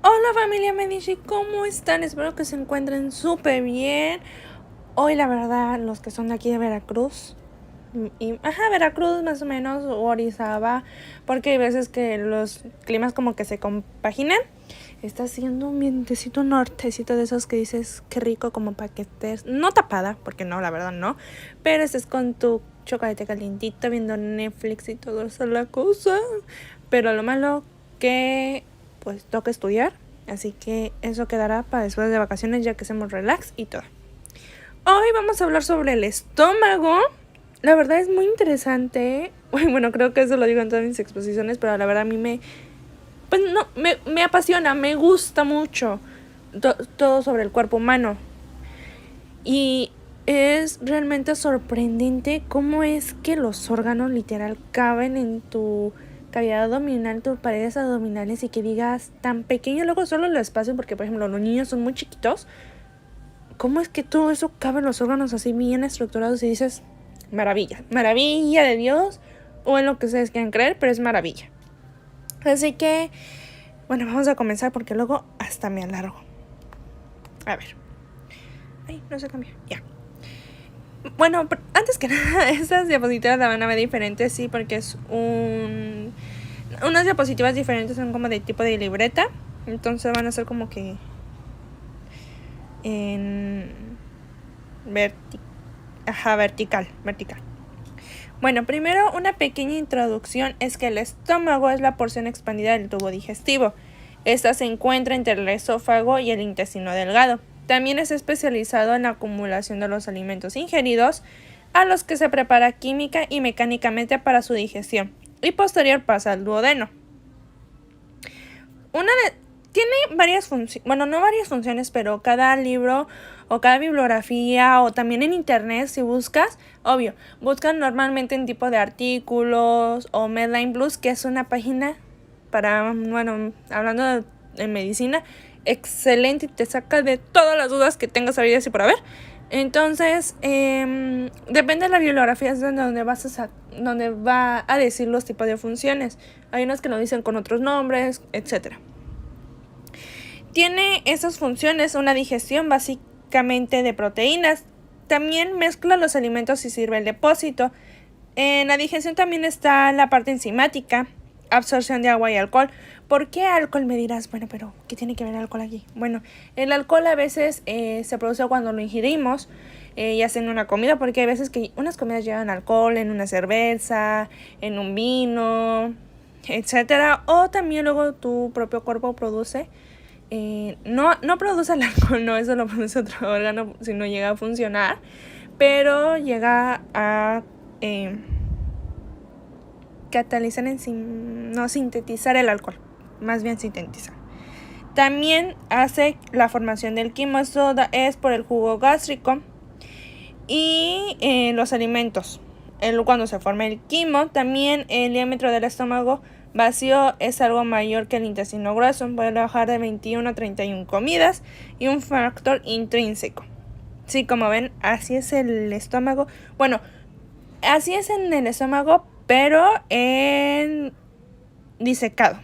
Hola familia Medici, ¿cómo están? Espero que se encuentren súper bien. Hoy la verdad, los que son de aquí de Veracruz, Veracruz más o menos, o Orizaba, porque hay veces que los climas como que se compaginan. Está haciendo un vientecito nortecito de esos que dices, qué rico, como para que estés, no tapada, porque no, la verdad no, pero estés con tu chocolate calientito viendo Netflix y todo eso la cosa. Pero lo malo que pues toca estudiar, así que eso quedará para después de vacaciones, ya que hacemos relax y todo. Hoy vamos a hablar sobre el estómago. La verdad es muy interesante. Bueno, creo que eso lo digo en todas mis exposiciones, pero la verdad a mí me apasiona, me gusta mucho todo sobre el cuerpo humano. Y es realmente sorprendente cómo es que los órganos literal caben en tu cavidad abdominal, tus paredes abdominales, y que digas tan pequeño, luego solo el espacio, porque por ejemplo los niños son muy chiquitos. ¿Cómo es que todo eso cabe en los órganos así bien estructurados y dices, maravilla, maravilla de Dios, o en lo que ustedes quieran creer, pero es maravilla? Así que, bueno, vamos a comenzar porque luego hasta me alargo. A ver. Ay, no se cambia. Ya. Bueno, antes que nada, estas diapositivas la van a ver diferentes, sí, porque es unas diapositivas diferentes, son como de tipo de libreta. Entonces van a ser como que en vertical. Bueno, primero una pequeña introducción es que el estómago es la porción expandida del tubo digestivo. Esta se encuentra entre el esófago y el intestino delgado. También es especializado en la acumulación de los alimentos ingeridos, a los que se prepara química y mecánicamente para su digestión, y posterior pasa al duodeno. Tiene varias funciones, bueno, no varias funciones, pero cada libro o cada bibliografía, o también en internet, si buscas, obvio, buscan normalmente en tipo de artículos o Medline Plus, que es una página para, bueno, hablando de medicina, excelente, y te saca de todas las dudas que tengas habidas y por haber. Entonces, depende de la bibliografía, es donde donde va a decir los tipos de funciones. Hay unas que lo dicen con otros nombres, etcétera. Tiene esas funciones: una digestión básicamente de proteínas. También mezcla los alimentos y sirve el depósito. En la digestión también está la parte enzimática, absorción de agua y alcohol. ¿Por qué alcohol? Me dirás, bueno, pero ¿qué tiene que ver el alcohol aquí? Bueno, el alcohol a veces se produce cuando lo ingerimos, ya sea en una comida, porque hay veces que unas comidas llevan alcohol, en una cerveza, en un vino, etcétera. O también luego tu propio cuerpo produce, no produce el alcohol, no, eso lo produce otro órgano si no llega a funcionar, pero llega a catalizar, no sintetizar el alcohol, más bien sintetizar. También hace la formación del quimo, esto es por el jugo gástrico y los alimentos. Cuando se forma el quimo, también el diámetro del estómago vacío es algo mayor que el intestino grueso, puede bajar de 21 a 31 comidas, y un factor intrínseco. Sí, como ven, así es el estómago. Bueno, así es en el estómago, pero en disecado.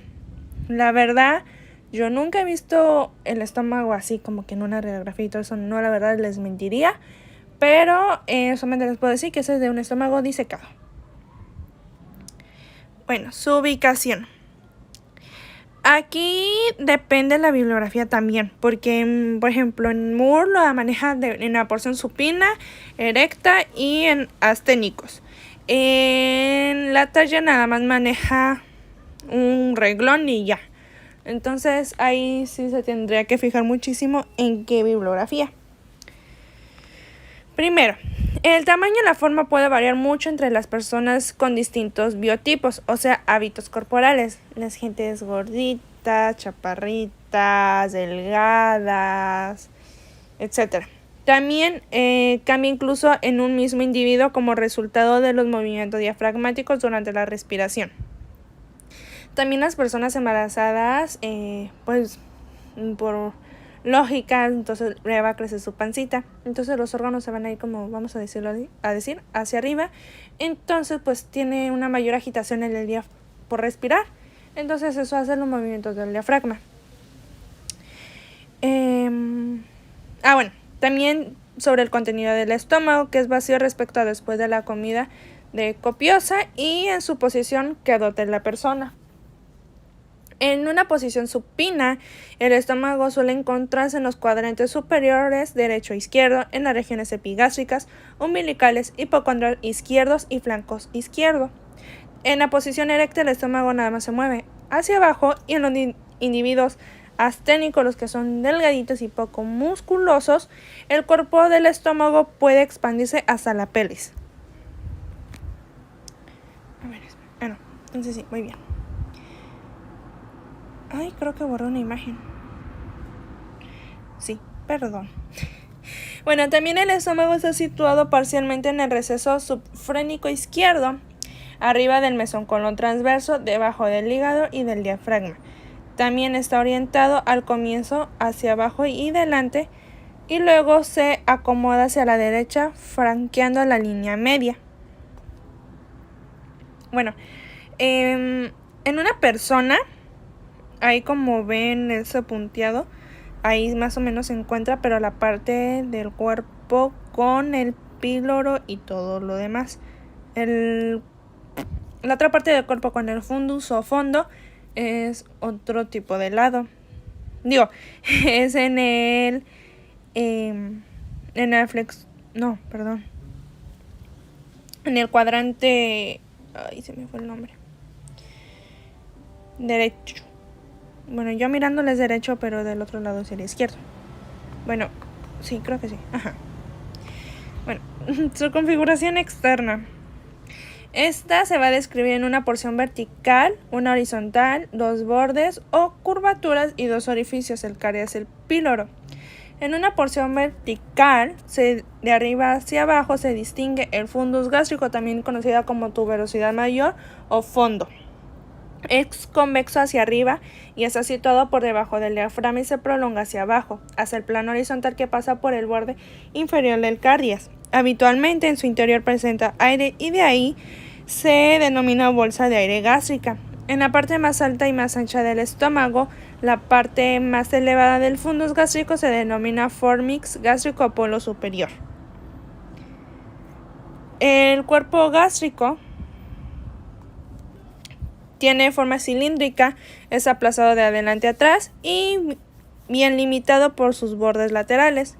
La verdad, yo nunca he visto el estómago así como que en una radiografía y todo eso, no, la verdad les mentiría, pero solamente les puedo decir que ese es de un estómago disecado. Bueno, su ubicación. Aquí depende de la bibliografía también, porque por ejemplo en Moore lo maneja en la porción supina, erecta y en asténicos. En la talla nada más maneja un reglón y ya. Entonces ahí sí se tendría que fijar muchísimo en qué bibliografía. Primero, el tamaño y la forma puede variar mucho entre las personas con distintos biotipos, o sea, hábitos corporales. Las gentes gorditas, chaparritas, delgadas, etc. También cambia incluso en un mismo individuo como resultado de los movimientos diafragmáticos durante la respiración. También las personas embarazadas, pues por lógica, entonces le va a crecer su pancita, entonces los órganos se van a ir, como vamos a decir, hacia arriba. Entonces pues tiene una mayor agitación en el día por respirar, entonces eso hace los movimientos del diafragma. Bueno, también sobre el contenido del estómago, que es vacío respecto a después de la comida de copiosa y en su posición que adopte la persona. En una posición supina, el estómago suele encontrarse en los cuadrantes superiores derecho e izquierdo, en las regiones epigástricas, umbilicales, hipocondrial izquierdos y flancos izquierdo. En la posición erecta, el estómago nada más se mueve hacia abajo, y en los individuos asténicos, los que son delgaditos y poco musculosos, el cuerpo del estómago puede expandirse hasta la pelvis. No, entonces sí, muy bien. Ay, creo que borré una imagen. Sí, perdón. Bueno, también el estómago está situado parcialmente en el receso subfrénico izquierdo, arriba del mesocolon transverso, debajo del hígado y del diafragma. También está orientado al comienzo hacia abajo y delante, y luego se acomoda hacia la derecha, franqueando la línea media. Bueno, en una persona, ahí como ven ese punteado, ahí más o menos se encuentra, pero la parte del cuerpo con el píloro y todo lo demás. La otra parte del cuerpo con el fundus o fondo es otro tipo de lado. Es en el en el cuadrante, ay, se me fue el nombre, derecho. Bueno, yo mirándoles derecho, pero del otro lado sería izquierdo. Bueno, sí, creo que sí. Ajá. Bueno, su configuración externa. Esta se va a describir en una porción vertical, una horizontal, dos bordes o curvaturas y dos orificios, el carias y el píloro. En una porción vertical, de arriba hacia abajo, se distingue el fundus gástrico, también conocida como tuberosidad mayor o fondo. Es convexo hacia arriba y está situado por debajo del diafragma y se prolonga hacia abajo, hacia el plano horizontal que pasa por el borde inferior del cardias. Habitualmente en su interior presenta aire y de ahí se denomina bolsa de aire gástrica. En la parte más alta y más ancha del estómago, la parte más elevada del fundus gástrico se denomina formix gástrico o polo superior. El cuerpo gástrico tiene forma cilíndrica, es aplazado de adelante a atrás y bien limitado por sus bordes laterales.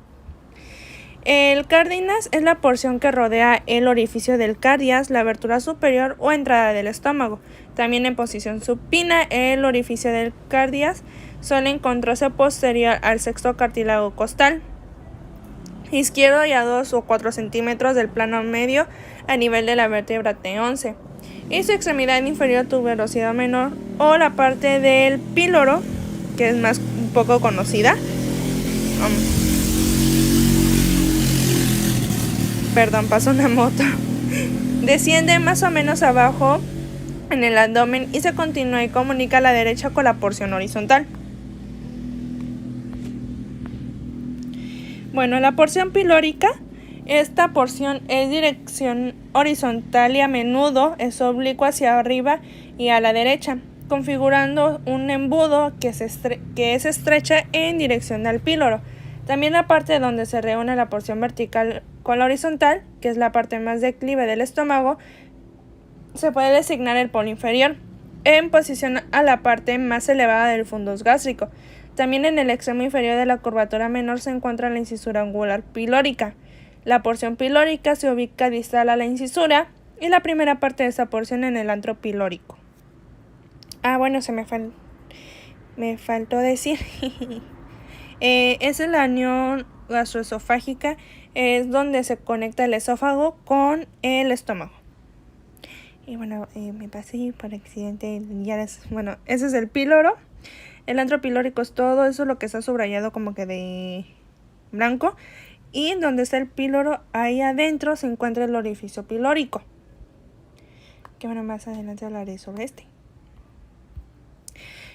El cardinas es la porción que rodea el orificio del cardias, la abertura superior o entrada del estómago. También en posición supina, el orificio del cardias suele encontrarse posterior al sexto cartílago costal izquierdo y a 2 o 4 centímetros del plano medio a nivel de la vértebra T11. Y su extremidad inferior, tuberosidad menor o la parte del píloro, que es más un poco conocida. Perdón, pasó una moto. Desciende más o menos abajo en el abdomen y se continúa y comunica a la derecha con la porción horizontal. Bueno, la porción pilórica, esta porción es dirección horizontal y a menudo es oblicua hacia arriba y a la derecha, configurando un embudo que es estrecha en dirección al píloro. También la parte donde se reúne la porción vertical con la horizontal, que es la parte más declive del estómago, se puede designar el polo inferior, en posición a la parte más elevada del fundus gástrico. También en el extremo inferior de la curvatura menor se encuentra la incisura angular pilórica. La porción pilórica se ubica distal a la incisura y la primera parte de esa porción en el antro pilórico. Bueno, me faltó decir. Es la unión gastroesofágica, es donde se conecta el esófago con el estómago. Y bueno, me pasé por accidente. Ese es el píloro. El antro pilórico es todo eso, lo que está subrayado como que de blanco. Y donde está el píloro, ahí adentro se encuentra el orificio pilórico. Que bueno, más adelante hablaré sobre este.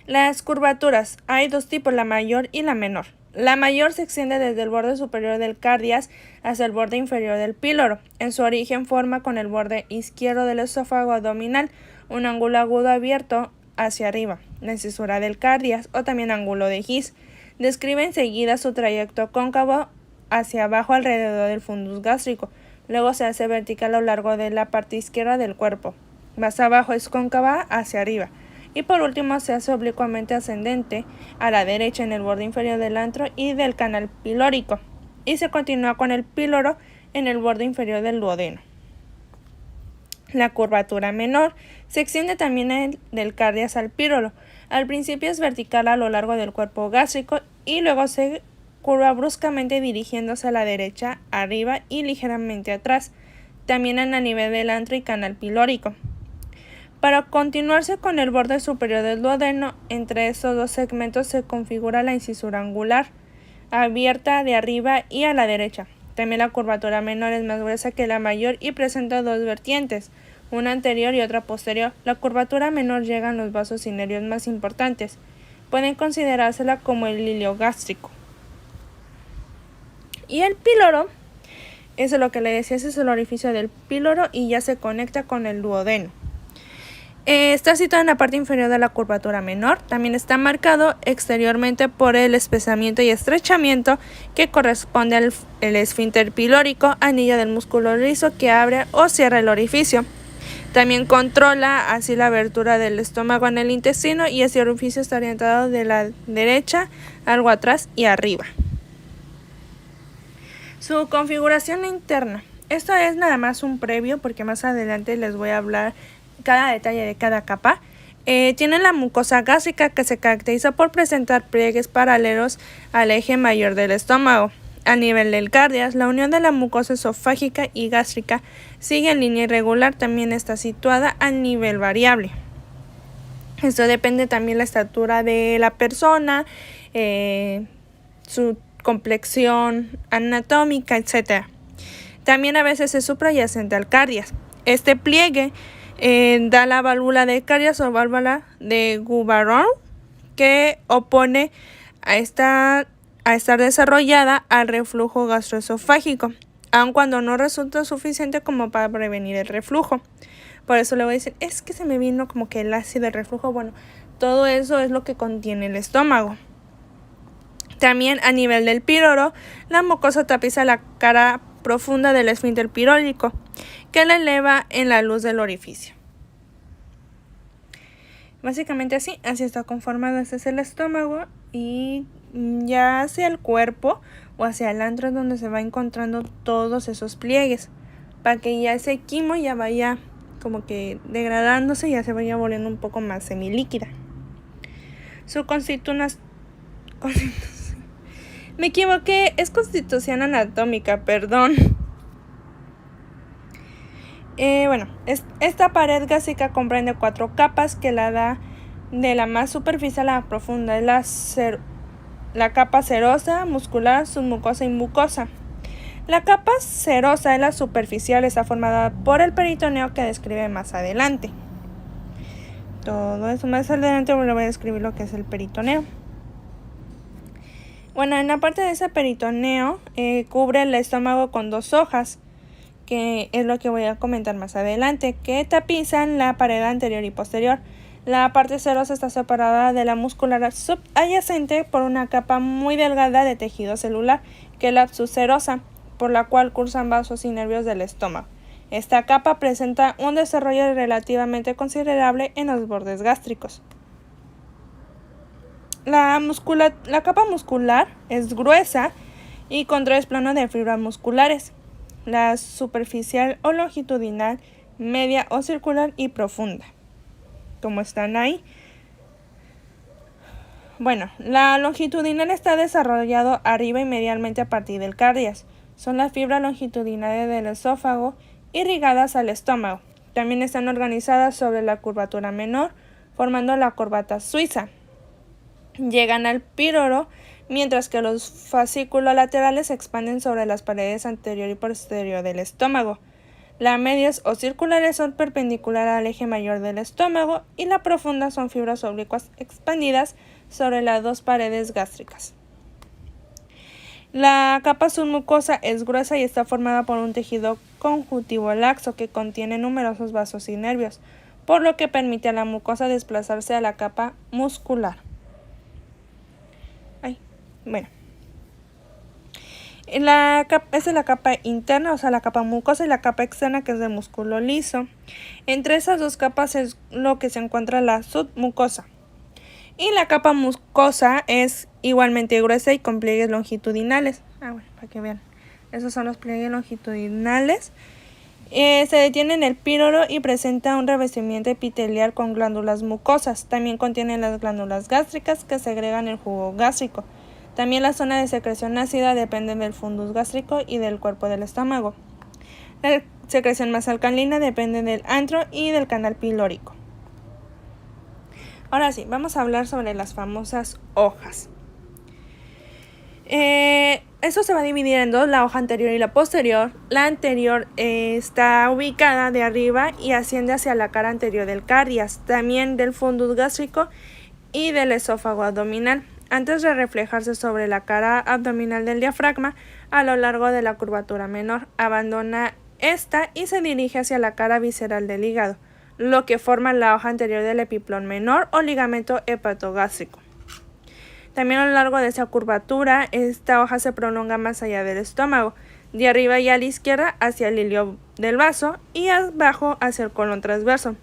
Las curvaturas. Hay dos tipos, la mayor y la menor. La mayor se extiende desde el borde superior del cardias hacia el borde inferior del píloro. En su origen forma con el borde izquierdo del esófago abdominal un ángulo agudo abierto hacia arriba, la incisura del cardias o también ángulo de Gis. Describe enseguida su trayecto cóncavo hacia abajo alrededor del fundus gástrico. Luego se hace vertical a lo largo de la parte izquierda del cuerpo. Más abajo es cóncava hacia arriba. Y por último se hace oblicuamente ascendente a la derecha en el borde inferior del antro y del canal pilórico. Y se continúa con el píloro en el borde inferior del duodeno. La curvatura menor se extiende también del cardias al píloro. Al principio es vertical a lo largo del cuerpo gástrico y luego se curva bruscamente dirigiéndose a la derecha, arriba y ligeramente atrás, también en el nivel del antro y canal pilórico. Para continuarse con el borde superior del duodeno, entre estos dos segmentos se configura la incisura angular, abierta de arriba y a la derecha. También la curvatura menor es más gruesa que la mayor y presenta dos vertientes, una anterior y otra posterior. La curvatura menor llega a los vasos cinerios más importantes. Pueden considerársela como el hilio gástrico. Y el píloro, eso es lo que le decía, ese es el orificio del píloro y ya se conecta con el duodeno. Está situado en la parte inferior de la curvatura menor. También está marcado exteriormente por el espesamiento y estrechamiento que corresponde al esfínter pilórico, anillo del músculo liso que abre o cierra el orificio. También controla así la abertura del estómago en el intestino y ese orificio está orientado de la derecha, algo atrás y arriba. Su configuración interna. Esto es nada más un previo porque más adelante les voy a hablar cada detalle de cada capa. Tiene la mucosa gástrica que se caracteriza por presentar pliegues paralelos al eje mayor del estómago. A nivel del cardias, la unión de la mucosa esofágica y gástrica sigue en línea irregular, también está situada a nivel variable. Esto depende también de la estatura de la persona, su complexión anatómica, etc. También a veces es suprayacente al cardias. Este pliegue da la válvula de cardias o válvula de Gubaron que opone a estar desarrollada al reflujo gastroesofágico, aun cuando no resulta suficiente como para prevenir el reflujo. Por eso le voy a decir, es que se me vino como que el ácido del reflujo. Bueno, todo eso es lo que contiene el estómago. También a nivel del píloro, la mucosa tapiza la cara profunda del esfínter pilórico, que la eleva en la luz del orificio. Básicamente así está conformado. Este es el estómago y ya hacia el cuerpo o hacia el antro es donde se va encontrando todos esos pliegues para que ya ese quimo ya vaya como que degradándose y ya se vaya volviendo un poco más semilíquida. Su constitución me equivoqué, es constitución anatómica, perdón. Esta pared gástrica comprende 4 capas que la da de la más superficial a la profunda. Es la capa serosa, muscular, submucosa y mucosa. La capa serosa es la superficial, está formada por el peritoneo que describe más adelante. Todo eso más adelante voy a describir lo que es el peritoneo. Bueno, en la parte de ese peritoneo cubre el estómago con 2 hojas, que es lo que voy a comentar más adelante, que tapizan la pared anterior y posterior. La parte serosa está separada de la muscular subyacente por una capa muy delgada de tejido celular, que es la subserosa, por la cual cursan vasos y nervios del estómago. Esta capa presenta un desarrollo relativamente considerable en los bordes gástricos. La capa muscular es gruesa y con 3 planos de fibras musculares. La superficial o longitudinal, media o circular y profunda. Como están ahí. Bueno, la longitudinal está desarrollado arriba y medialmente a partir del cardias. Son las fibras longitudinales del esófago irrigadas al estómago. También están organizadas sobre la curvatura menor, formando la corbata suiza. Llegan al píloro, mientras que los fascículos laterales se expanden sobre las paredes anterior y posterior del estómago. Las medias o circulares son perpendiculares al eje mayor del estómago y la profunda son fibras oblicuas expandidas sobre las 2 paredes gástricas. La capa submucosa es gruesa y está formada por un tejido conjuntivo laxo que contiene numerosos vasos y nervios, por lo que permite a la mucosa desplazarse a la capa muscular. Esa es la capa interna, o sea, la capa mucosa, y la capa externa, que es de músculo liso. Entre esas dos capas es lo que se encuentra la submucosa. Y la capa mucosa es igualmente gruesa y con pliegues longitudinales. Bueno, para que vean. Esos son los pliegues longitudinales. Se detiene en el píloro y presenta un revestimiento epitelial con glándulas mucosas. También contiene las glándulas gástricas que segregan el jugo gástrico. También la zona de secreción ácida depende del fundus gástrico y del cuerpo del estómago. La secreción más alcalina depende del antro y del canal pilórico. Ahora sí, vamos a hablar sobre las famosas hojas. Esto se va a dividir en dos, la hoja anterior y la posterior. La anterior está ubicada de arriba y asciende hacia la cara anterior del cardias, también del fundus gástrico y del esófago abdominal, antes de reflejarse sobre la cara abdominal del diafragma a lo largo de la curvatura menor. Abandona esta y se dirige hacia la cara visceral del hígado, lo que forma la hoja anterior del epiplón menor o ligamento hepatogástrico. También a lo largo de esa curvatura, esta hoja se prolonga más allá del estómago, de arriba y a la izquierda hacia el ilio del vaso y abajo hacia el colon transverso.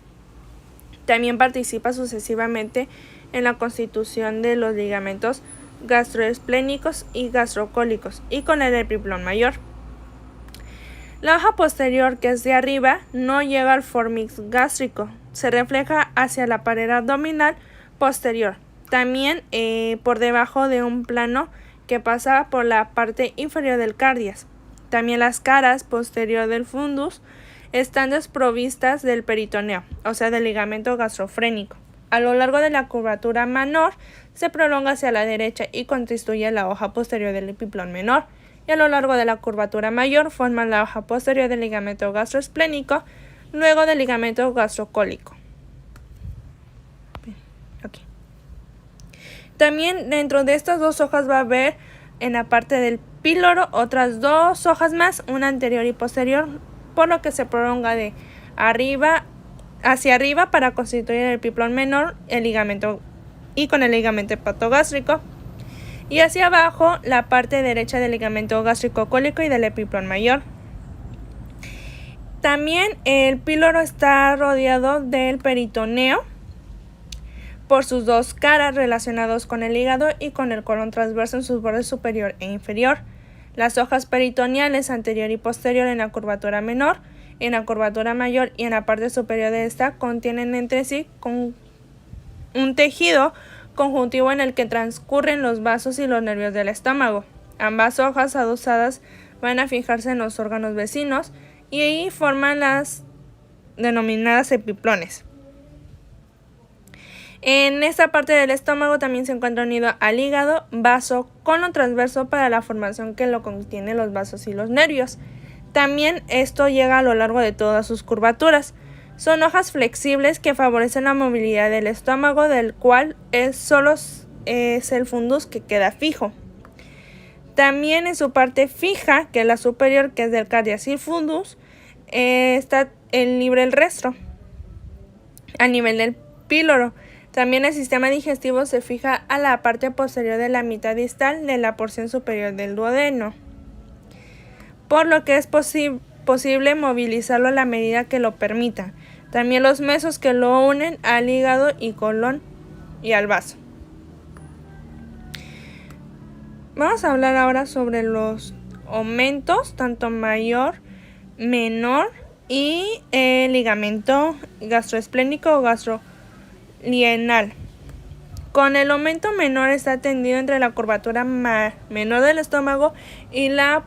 También participa sucesivamente en la constitución de los ligamentos gastroesplénicos y gastrocólicos y con el epiplón mayor. La hoja posterior, que es de arriba, no llega al formix gástrico, se refleja hacia la pared abdominal posterior, también por debajo de un plano que pasa por la parte inferior del cardias. También las caras posterior del fundus están desprovistas del peritoneo, o sea, del ligamento gastrofrénico. A lo largo de la curvatura menor se prolonga hacia la derecha y constituye la hoja posterior del epiplón menor, y a lo largo de la curvatura mayor forma la hoja posterior del ligamento gastroesplénico, luego del ligamento gastrocólico. Okay. También dentro de estas dos hojas va a haber en la parte del píloro otras dos hojas más, una anterior y posterior, por lo que se prolonga de arriba hacia arriba para constituir el epiplón menor, el ligamento y con el ligamento hepatogástrico, y hacia abajo la parte derecha del ligamento gástrico cólico y del epiplón mayor. También el píloro está rodeado del peritoneo por sus dos caras relacionados con el hígado y con el colon transverso en sus bordes superior e inferior. Las hojas peritoneales anterior y posterior en la curvatura menor, en la curvatura mayor y en la parte superior de esta contienen entre sí con un tejido conjuntivo en el que transcurren los vasos y los nervios del estómago. Ambas hojas adosadas van a fijarse en los órganos vecinos y ahí forman las denominadas epiplones. En esta parte del estómago también se encuentra unido al hígado, vaso, colon transverso para la formación que lo contiene los vasos y los nervios. También esto llega a lo largo de todas sus curvaturas. Son hojas flexibles que favorecen la movilidad del estómago, del cual solo es el fundus que queda fijo. También en su parte fija, que es la superior, que es del cardias y fundus, está libre el resto a nivel del píloro. También el sistema digestivo se fija a la parte posterior de la mitad distal de la porción superior del duodeno, por lo que es posible movilizarlo a la medida que lo permita. También los mesos que lo unen al hígado y colon y al vaso. Vamos a hablar ahora sobre los aumentos, tanto mayor, menor y ligamento gastroesplénico o gastrolienal. Con el aumento menor está tendido entre la curvatura menor del estómago y la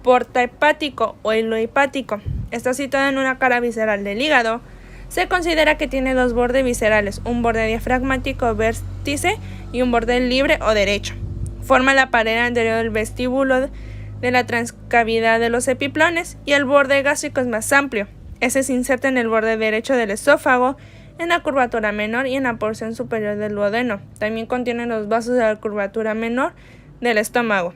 porta hepático o hilo hepático. Está situado en una cara visceral del hígado. Se considera que tiene dos bordes viscerales, un borde diafragmático o vértice y un borde libre o derecho. Forma la pared anterior del vestíbulo de la transcavidad de los epiplones y el borde gástrico es más amplio. Ese se inserta en el borde derecho del esófago, en la curvatura menor y en la porción superior del duodeno. También contiene los vasos de la curvatura menor del estómago.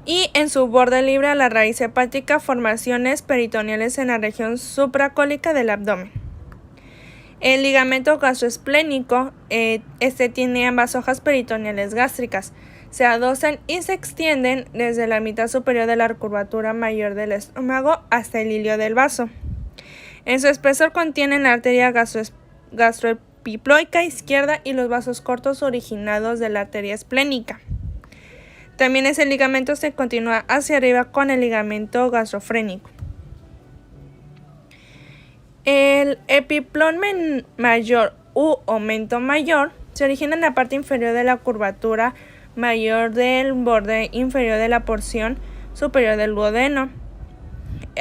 Y en su borde libre a la raíz hepática, formaciones peritoneales en la región supracólica del abdomen. El ligamento gastroesplénico tiene ambas hojas peritoneales gástricas. Se adosan y se extienden desde la mitad superior de la curvatura mayor del estómago hasta el hilio del vaso. En su espesor contienen la arteria gastroepiploica izquierda y los vasos cortos originados de la arteria esplénica. También ese ligamento se continúa hacia arriba con el ligamento gastrofrénico. El epiplón mayor u aumento mayor se origina en la parte inferior de la curvatura mayor del borde inferior de la porción superior del duodeno.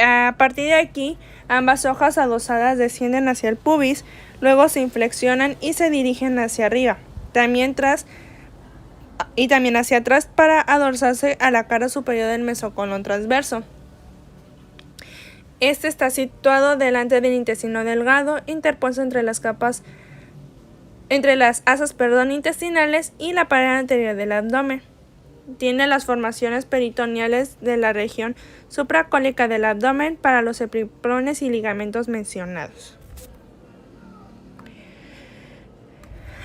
A partir de aquí, ambas hojas adosadas descienden hacia el pubis, luego se inflexionan y se dirigen hacia arriba, también hacia atrás para adorsarse a la cara superior del mesocolon transverso. Este está situado delante del intestino delgado, interpuesto entre las asas intestinales y la pared anterior del abdomen. Tiene las formaciones peritoneales de la región supracólica del abdomen para los epiplones y ligamentos mencionados.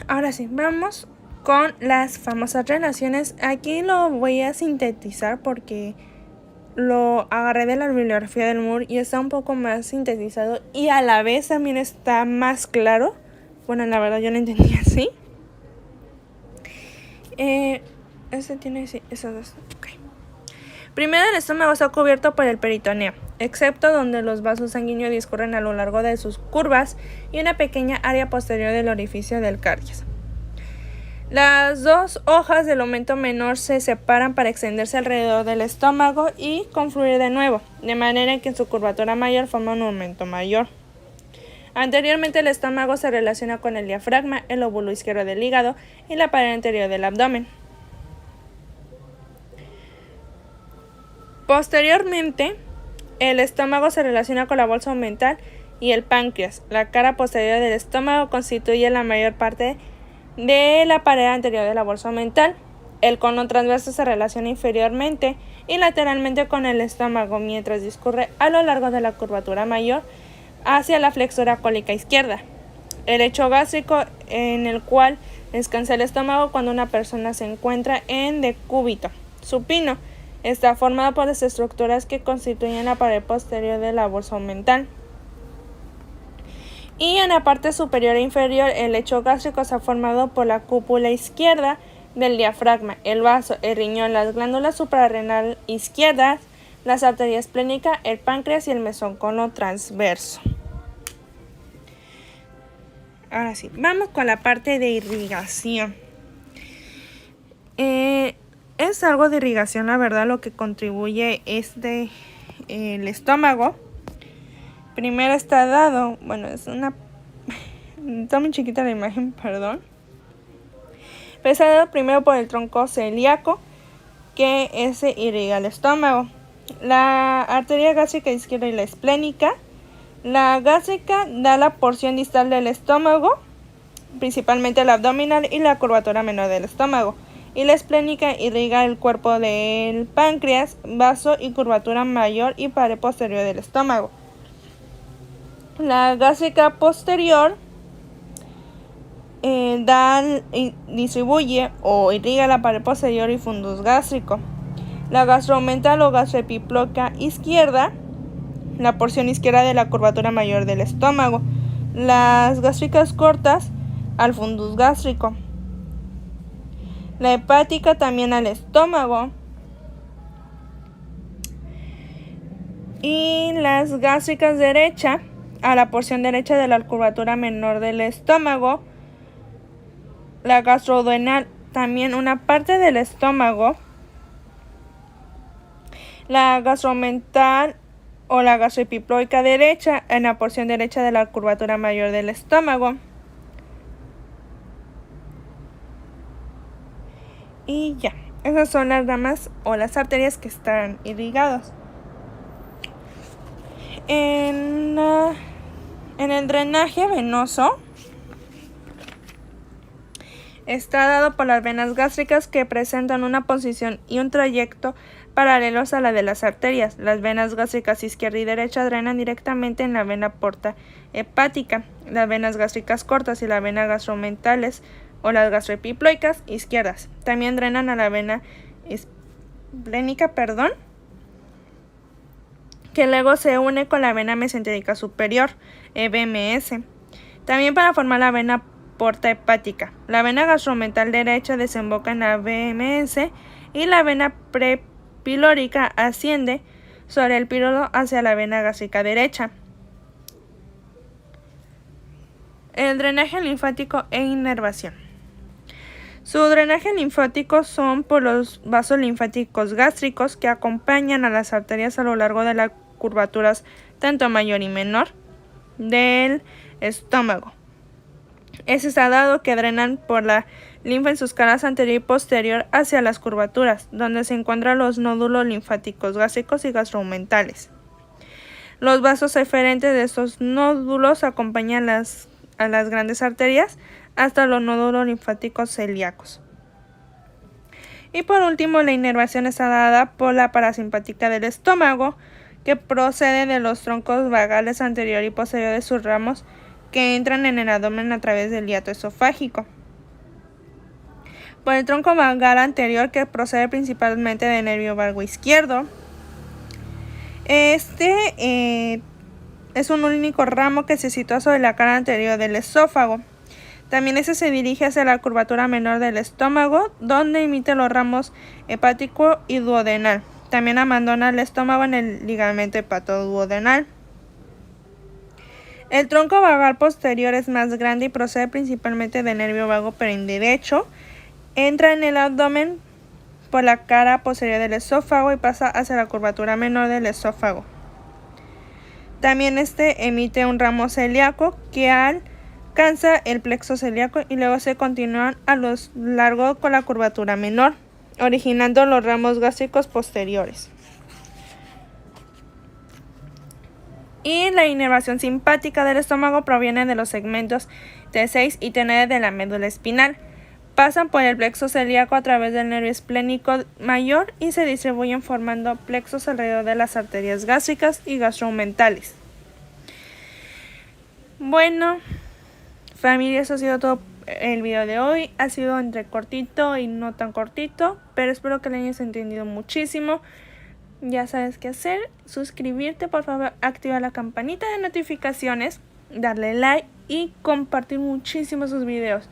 Ahora sí, vamos con las famosas relaciones. Aquí lo voy a sintetizar porque lo agarré de la bibliografía del Moore y está un poco más sintetizado y a la vez también está más claro. Bueno, la verdad yo lo entendí así. Este tiene esas dos. Okay. Primero, el estómago está cubierto por el peritoneo, excepto donde los vasos sanguíneos discurren a lo largo de sus curvas y una pequeña área posterior del orificio del cardias. Las dos hojas del aumento menor se separan para extenderse alrededor del estómago y confluir de nuevo, de manera que en su curvatura mayor forma un aumento mayor. Anteriormente, el estómago se relaciona con el diafragma, el lóbulo izquierdo del hígado y la pared anterior del abdomen. Posteriormente, el estómago se relaciona con la bolsa omental y el páncreas. La cara posterior del estómago constituye la mayor parte de la pared anterior de la bolsa omental. El colon transverso se relaciona inferiormente y lateralmente con el estómago, mientras discurre a lo largo de la curvatura mayor hacia la flexura cólica izquierda. El lecho gástrico en el cual descansa el estómago cuando una persona se encuentra en decúbito supino está formado por las estructuras que constituyen la pared posterior de la bolsa omental. Y en la parte superior e inferior, el lecho gástrico está formado por la cúpula izquierda del diafragma, el vaso, el riñón, las glándulas suprarrenal izquierdas, las arterias esplénicas, el páncreas y el mesocolon transverso. Ahora sí, vamos con la parte de irrigación. Es algo de irrigación, la verdad, lo que contribuye el estómago. Primero está dado, bueno, está muy chiquita la imagen, perdón. Pero está dado primero por el tronco celíaco, que ese irriga el estómago. La arteria gástrica izquierda y la esplénica. La gástrica da la porción distal del estómago, principalmente la abdominal y la curvatura menor del estómago. Y la esplénica irriga el cuerpo del páncreas, vaso y curvatura mayor y pared posterior del estómago. La gástrica posterior distribuye o irriga la pared posterior y fundus gástrico. La gastromental o gastroepiploica izquierda, la porción izquierda de la curvatura mayor del estómago. Las gástricas cortas al fundus gástrico. La hepática también al estómago. Y las gástricas derecha a la porción derecha de la curvatura menor del estómago. La gastroduodenal también una parte del estómago. La gastromental o la gastroepiploica derecha en la porción derecha de la curvatura mayor del estómago. Y ya, esas son las ramas o las arterias que están irrigadas. En el drenaje venoso está dado por las venas gástricas, que presentan una posición y un trayecto paralelos a la de las arterias. Las venas gástricas izquierda y derecha drenan directamente en la vena porta hepática. Las venas gástricas cortas y las venas gastromentales o las gastroepiploicas izquierdas. También drenan a la vena esplénica, que luego se une con la vena mesentérica superior, VMS. También para formar la vena porta hepática. La vena gastromental derecha desemboca en la VMS y la vena prepilórica asciende sobre el píloro hacia la vena gástrica derecha. El drenaje linfático e inervación. Su drenaje linfático son por los vasos linfáticos gástricos que acompañan a las arterias a lo largo de las curvaturas tanto mayor y menor del estómago. Está dado que drenan por la linfa en sus caras anterior y posterior hacia las curvaturas, donde se encuentran los nódulos linfáticos gástricos y gastromentales. Los vasos eferentes de estos nódulos acompañan a las grandes arterias hasta los nódulos linfáticos celíacos. Y por último, la inervación está dada por la parasimpática del estómago, que procede de los troncos vagales anterior y posterior de sus ramos que entran en el abdomen a través del hiato esofágico. Por el tronco vagal anterior, que procede principalmente del nervio vago izquierdo. Es un único ramo que se sitúa sobre la cara anterior del esófago. También se dirige hacia la curvatura menor del estómago, donde emite los ramos hepático y duodenal. También abandona el estómago en el ligamento hepatoduodenal. El tronco vagal posterior es más grande y procede principalmente del nervio vago perinderecho. Entra en el abdomen por la cara posterior del esófago y pasa hacia la curvatura menor del esófago. También emite un ramo celíaco que alcanza el plexo celíaco y luego se continúan a lo largo con la curvatura menor, originando los ramos gástricos posteriores. Y la inervación simpática del estómago proviene de los segmentos T6 y T9 de la médula espinal. Pasan por el plexo celíaco a través del nervio esplénico mayor y se distribuyen formando plexos alrededor de las arterias gástricas y gastromentales. Bueno, familia, eso ha sido todo el video de hoy. Ha sido entre cortito y no tan cortito, pero espero que lo hayas entendido muchísimo. Ya sabes qué hacer, suscribirte, por favor, activar la campanita de notificaciones, darle like y compartir muchísimo sus videos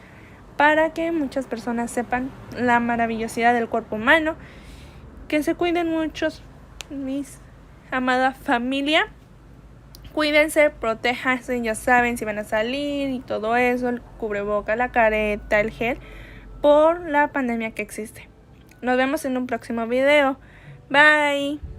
para que muchas personas sepan la maravillosidad del cuerpo humano. Que se cuiden muchos, mis amada familia. Cuídense, protéjanse, ya saben, si van a salir y todo eso, el cubreboca, la careta, el gel, por la pandemia que existe. Nos vemos en un próximo video. Bye.